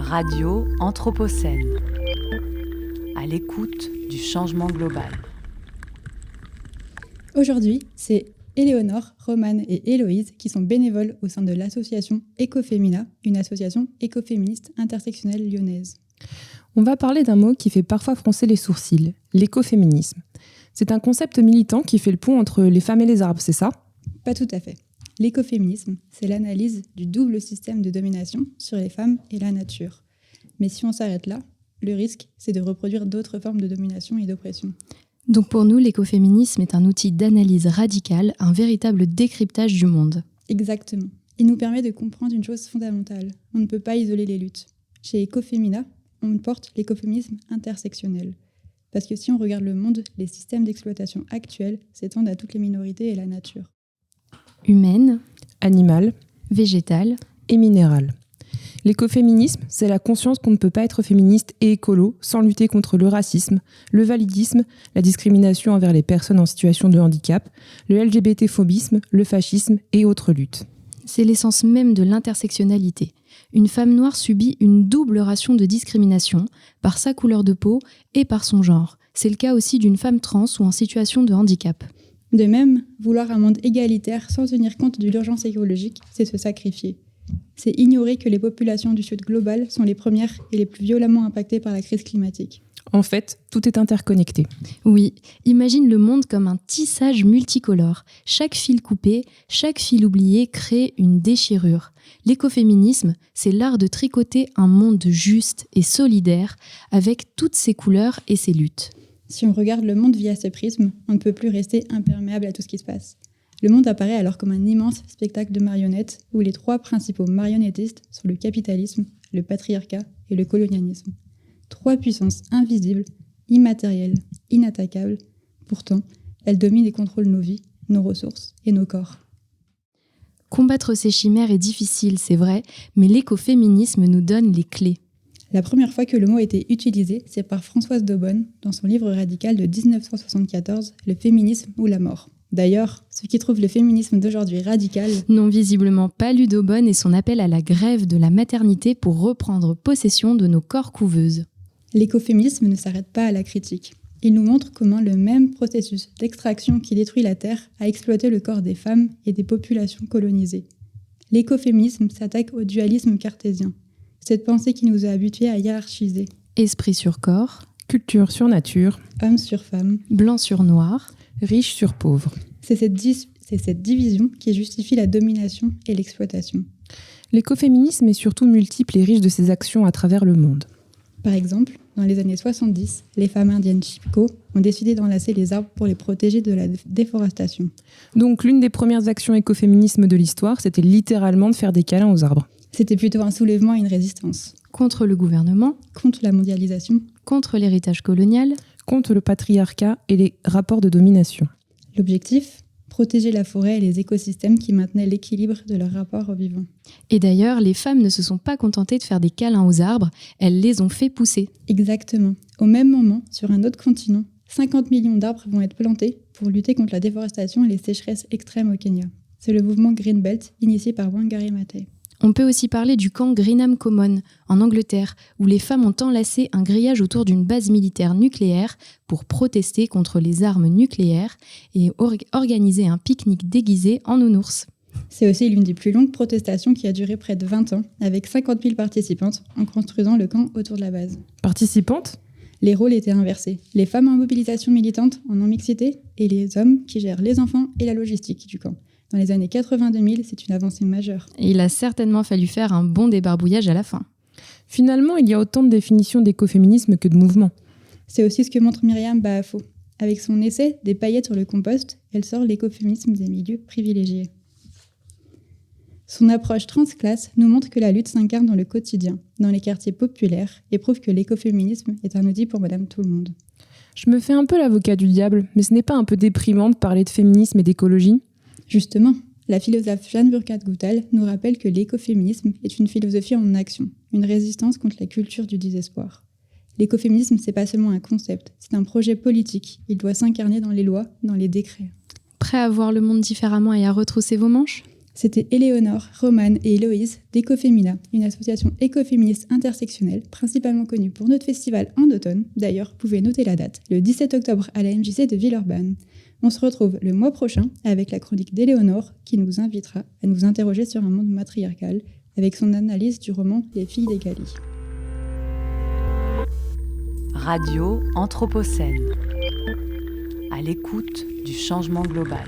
Radio Anthropocène, à l'écoute du changement global. Aujourd'hui, c'est Éléonore, Romane et Héloïse qui sont bénévoles au sein de l'association Ecofemina, une association écoféministe intersectionnelle lyonnaise. On va parler d'un mot qui fait parfois froncer les sourcils, l'écoféminisme. C'est un concept militant qui fait le pont entre les femmes et les arbres, c'est ça ? Pas tout à fait. L'écoféminisme, c'est l'analyse du double système de domination sur les femmes et la nature. Mais si on s'arrête là, le risque, c'est de reproduire d'autres formes de domination et d'oppression. Donc pour nous, l'écoféminisme est un outil d'analyse radicale, un véritable décryptage du monde. Exactement. Il nous permet de comprendre une chose fondamentale. On ne peut pas isoler les luttes. Chez Ecofemina, on porte l'écoféminisme intersectionnel. Parce que si on regarde le monde, les systèmes d'exploitation actuels s'étendent à toutes les minorités et la nature. Humaine, Animal végétale et minéral. L'écoféminisme, c'est la conscience qu'on ne peut pas être féministe et écolo sans lutter contre le racisme, le validisme, la discrimination envers les personnes en situation de handicap, le LGBT-phobisme, le fascisme et autres luttes. c'est l'essence même de l'intersectionnalité. Une femme noire subit une double ration de discrimination par sa couleur de peau et par son genre. C'est le cas aussi d'une femme trans ou en situation de handicap. De même, vouloir un monde égalitaire sans tenir compte de l'urgence écologique, c'est se sacrifier. C'est ignorer que les populations du Sud global sont les premières et les plus violemment impactées par la crise climatique. En fait, tout est interconnecté. Oui, imagine le monde comme un tissage multicolore. Chaque fil coupé, chaque fil oublié crée une déchirure. L'écoféminisme, c'est l'art de tricoter un monde juste et solidaire avec toutes ses couleurs et ses luttes. Si on regarde le monde via ce prisme, on ne peut plus rester imperméable à tout ce qui se passe. Le monde apparaît alors comme un immense spectacle de marionnettes où les trois principaux marionnettistes sont le capitalisme, le patriarcat et le colonialisme. Trois puissances invisibles, immatérielles, inattaquables. Pourtant, elles dominent et contrôlent nos vies, nos ressources et nos corps. Combattre ces chimères est difficile, c'est vrai, mais l'écoféminisme nous donne les clés. La première fois que le mot a été utilisé, c'est par Françoise d'Aubonne dans son livre radical de 1974, Le féminisme ou la mort. D'ailleurs, ceux qui trouvent le féminisme d'aujourd'hui radical N'ont visiblement pas lu d'Aubonne et son appel à la grève de la maternité pour reprendre possession de nos corps couveuses. L'écoféminisme ne s'arrête pas à la critique. Il nous montre comment le même processus d'extraction qui détruit la Terre a exploité le corps des femmes et des populations colonisées. L'écoféminisme s'attaque au dualisme cartésien, cette pensée qui nous a habitués à hiérarchiser Esprit sur corps, Culture sur nature, homme sur femme. blanc sur noir. riche sur pauvre. C'est cette division qui justifie la domination et l'exploitation. L'écoféminisme est surtout multiple et riche de ses actions à travers le monde. Par exemple, dans les années 70, les femmes indiennes Chipko ont décidé d'enlacer les arbres pour les protéger de la déforestation. Donc l'une des premières actions écoféminisme de l'histoire, c'était littéralement de faire des câlins aux arbres. C'était plutôt un soulèvement et une résistance. Contre le gouvernement, Contre la mondialisation, contre l'héritage colonial. Contre le patriarcat et les rapports de domination. l'objectif, protéger la forêt et les écosystèmes qui maintenaient l'équilibre de leur rapport aux vivants. Et d'ailleurs, les femmes ne se sont pas contentées de faire des câlins aux arbres, elles les ont fait pousser. Exactement. Au même moment, sur un autre continent, 50 millions d'arbres vont être plantés pour lutter contre la déforestation et les sécheresses extrêmes au Kenya. C'est le mouvement Green Belt initié par Wangari Maathai. On peut aussi parler du camp Greenham Common, en Angleterre, où les femmes ont enlacé un grillage autour d'une base militaire nucléaire pour protester contre les armes nucléaires et organiser un pique-nique déguisé en nounours. C'est aussi l'une des plus longues protestations qui a duré près de 20 ans, avec 50 000 participantes en construisant le camp autour de la base. Participantes ? Les rôles étaient inversés. Les femmes en mobilisation militante, en non-mixité, et les hommes qui gèrent les enfants et la logistique du camp. Dans les années 80-2000, c'est une avancée majeure. Et il a certainement fallu faire un bon débarbouillage à la fin. Finalement, il y a autant de définitions d'écoféminisme que de mouvements. C'est aussi ce que montre Myriam Baafo. Avec son essai « Des paillettes sur le compost », elle sort l'écoféminisme des milieux privilégiés. Son approche transclasse nous montre que la lutte s'incarne dans le quotidien, dans les quartiers populaires, et prouve que l'écoféminisme est un outil pour Madame Tout-le-Monde. Je me fais un peu l'avocat du diable, mais ce n'est pas un peu déprimant de parler de féminisme et d'écologie ? Justement, la philosophe Jeanne Burkat-Goutal nous rappelle que l'écoféminisme est une philosophie en action, une résistance contre la culture du désespoir. L'écoféminisme, c'est pas seulement un concept, c'est un projet politique. Il doit s'incarner dans les lois, dans les décrets. Prêt à voir le monde différemment et à retrousser vos manches ? C'était Éléonore, Romane et Héloïse d'Ecofemina, une association écoféministe intersectionnelle, principalement connue pour notre festival en automne. D'ailleurs, vous pouvez noter la date, le 17 octobre à la MJC de Villeurbanne. On se retrouve le mois prochain avec la chronique d'Éléonore qui nous invitera à nous interroger sur un monde matriarcal avec son analyse du roman Les filles d'Egali. Radio Anthropocène. À l'écoute du changement global.